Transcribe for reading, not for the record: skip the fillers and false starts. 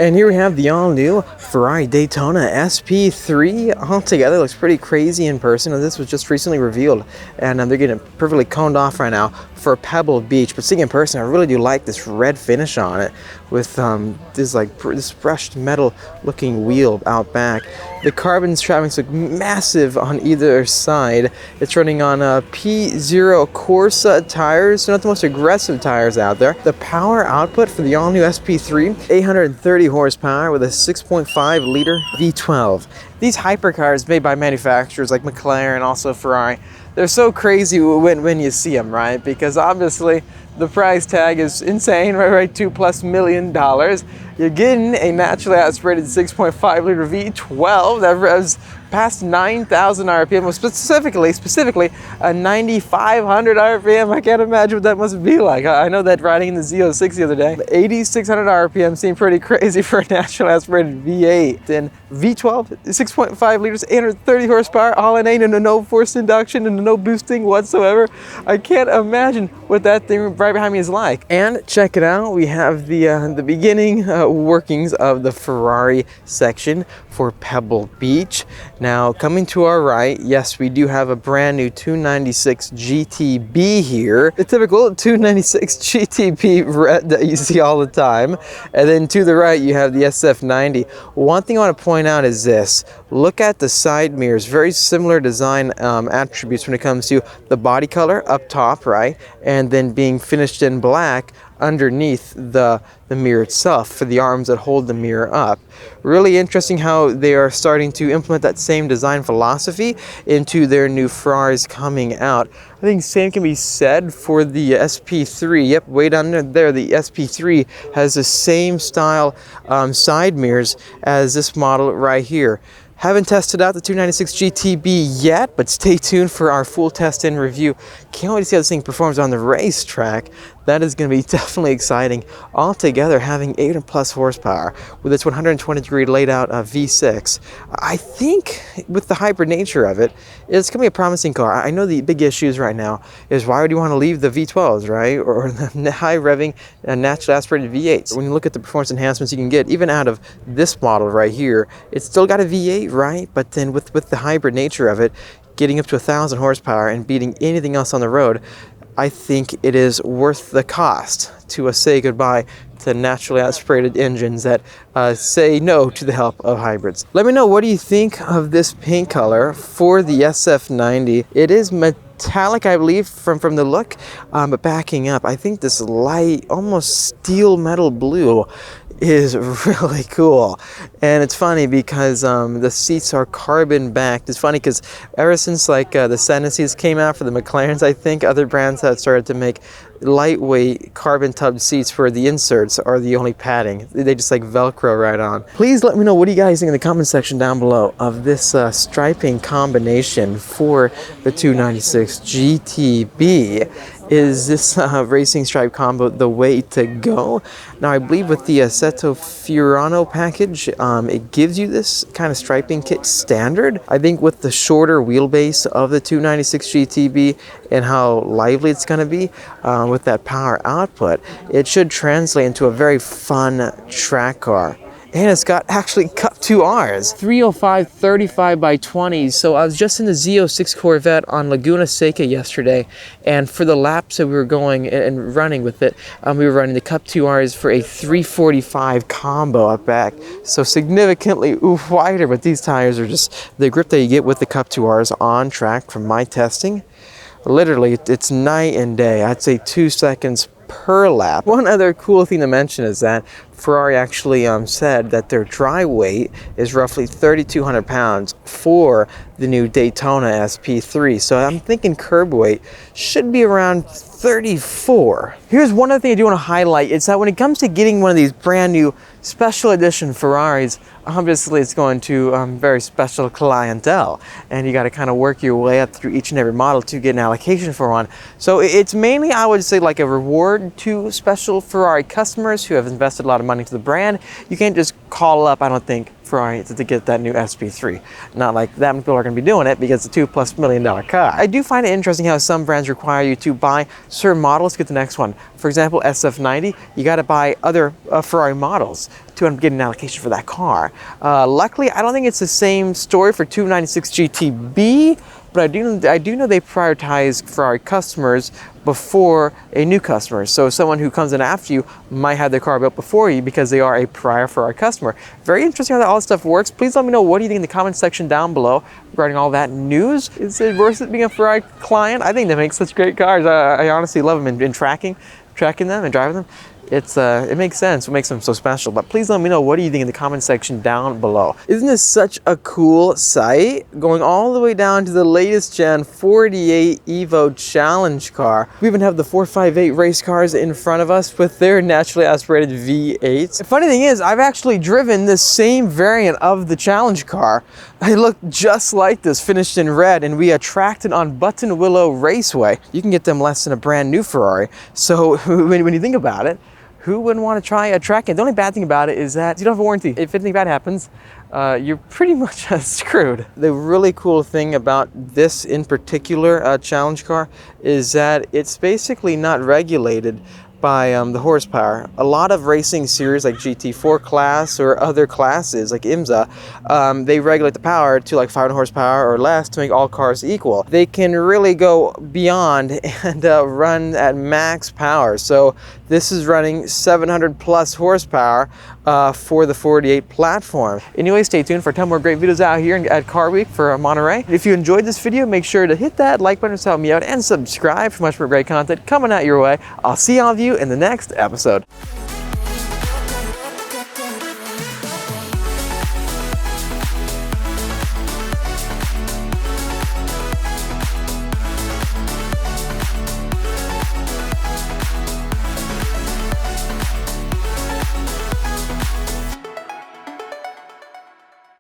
And here we have the all-new Ferrari Daytona SP3. Altogether, looks pretty crazy in person. This was just recently revealed, and they're getting it perfectly coned off right now for Pebble Beach. But seeing in person, I really do like this red finish on it with this brushed metal-looking wheel out back. The carbon strappings look massive on either side. It's running on P0 Corsa tires, so not the most aggressive tires out there. The power output for the all-new SP3, 830 horsepower with a 6.5 liter V12. These hypercars made by manufacturers like McLaren, also Ferrari, they're so crazy when you see them, right? Because obviously the price tag is insane, right? $2+ million. You're getting a naturally aspirated 6.5 liter V12 that revs past 9,000 RPM, well, specifically a 9,500 RPM. I can't imagine what that must be like. I know that riding in the Z06 the other day, 8,600 RPM seemed pretty crazy for a naturally aspirated V8. Then V12, 6.5 liters, 830 horsepower, all in and no forced induction and no boosting whatsoever. I can't imagine what that thing right behind me is like. And check it out, we have the beginning workings of the Ferrari section for Pebble Beach. Now, coming to our right, yes, we do have a brand new 296 GTB here. The typical 296 GTB red that you see all the time. And then to the right, you have the SF90. One thing I want to point out is this. Look at the side mirrors. Very similar design attributes when it comes to the body color up top, right? And then being finished in black underneath the mirror itself for the arms that hold the mirror up. Really interesting how they are starting to implement that same design philosophy into their new Ferraris coming out. I think same can be said for the SP3. Yep, way down there, the SP3 has the same style side mirrors as this model right here. Haven't tested out the 296 GTB yet, but stay tuned for our full test and review. Can't wait to see how this thing performs on the racetrack. That is going to be definitely exciting. Altogether, having 8+ horsepower with its 120-degree laid out V6. I think with the hybrid nature of it, it's going to be a promising car. I know the big issues right now is why would you want to leave the V12s, right? Or the high revving naturally aspirated V8s. When you look at the performance enhancements you can get, even out of this model right here, it's still got a V8, right? But then with the hybrid nature of it, getting up to 1,000 horsepower and beating anything else on the road, I think it is worth the cost to say goodbye to naturally aspirated engines that say no to the help of hybrids. Let me know, what do you think of this paint color for the SF90? It is metallic, I believe, from the look, but backing up, I think this light, almost steel metal blue is really cool. And it's funny because the seats are carbon backed. It's funny because ever since like the Senna's came out for the McLarens, I think other brands have started to make lightweight carbon tubbed seats where the inserts are the only padding. They just like Velcro right on. Please let me know, what do you guys think in the comment section down below of this striping combination for the 296 GTB. Is this racing stripe combo the way to go? Now, I believe with the Seto Fiorano package, it gives you this kind of striping kit standard. I think with the shorter wheelbase of the 296 GTB and how lively it's going to be with that power output, it should translate into a very fun track car. And it's got actually Cup 2Rs. 305 35x20. So I was just in the Z06 Corvette on Laguna Seca yesterday, and for the laps that we were going and running with it, we were running the Cup 2Rs for a 345 combo up back. So significantly wider, but these tires are just the grip that you get with the Cup 2Rs on track from my testing. Literally, it's night and day. I'd say 2 seconds per lap. One other cool thing to mention is that Ferrari actually said that their dry weight is roughly 3,200 pounds for the new Daytona SP3. So I'm thinking curb weight should be around 34. Here's one other thing I do want to highlight. It's that when it comes to getting one of these brand new special edition Ferraris, obviously it's going to very special clientele, and you got to kind of work your way up through each and every model to get an allocation for one. So it's mainly, I would say, like a reward to special Ferrari customers who have invested a lot of of money to the brand. You can't just call up, I don't think, Ferrari to get that new SP3. Not like that many people are going to be doing it because it's a $2+ million car. I do find it interesting how some brands require you to buy certain models to get the next one. For example, SF90, you got to buy other Ferrari models to get an allocation for that car. Luckily, I don't think it's the same story for 296 GTB, but I do know they prioritize Ferrari customers before a new customer. So someone who comes in after you might have their car built before you because they are a prior Ferrari customer. Very interesting how all this stuff works. Please let me know, what do you think in the comment section down below regarding all that news. Is it worth it being a Ferrari client? I think they make such great cars. I honestly love them in tracking them and driving them. It makes sense what makes them so special. But please let me know, what do you think in the comment section down below. Isn't this such a cool sight? Going all the way down to the latest gen 48 Evo Challenge car. We even have the 458 race cars in front of us with their naturally aspirated V8s. The funny thing is, I've actually driven the same variant of the Challenge car. It looked just like this, finished in red, and we tracked it on Button Willow Raceway. You can get them less than a brand new Ferrari. So when you think about it, who wouldn't want to try a track? And the only bad thing about it is that you don't have a warranty. If anything bad happens, you're pretty much screwed. The really cool thing about this in particular Challenge car is that it's basically not regulated by the horsepower. A lot of racing series like GT4 class or other classes like IMSA, they regulate the power to like 500 horsepower or less to make all cars equal. They can really go beyond and run at max power. So this is running 700 plus horsepower for the 48 platform. Anyway, stay tuned for 10 more great videos out here at Car Week for Monterey. If you enjoyed this video, make sure to hit that like button to help me out and subscribe for much more great content coming out your way. I'll see all of you in the next episode.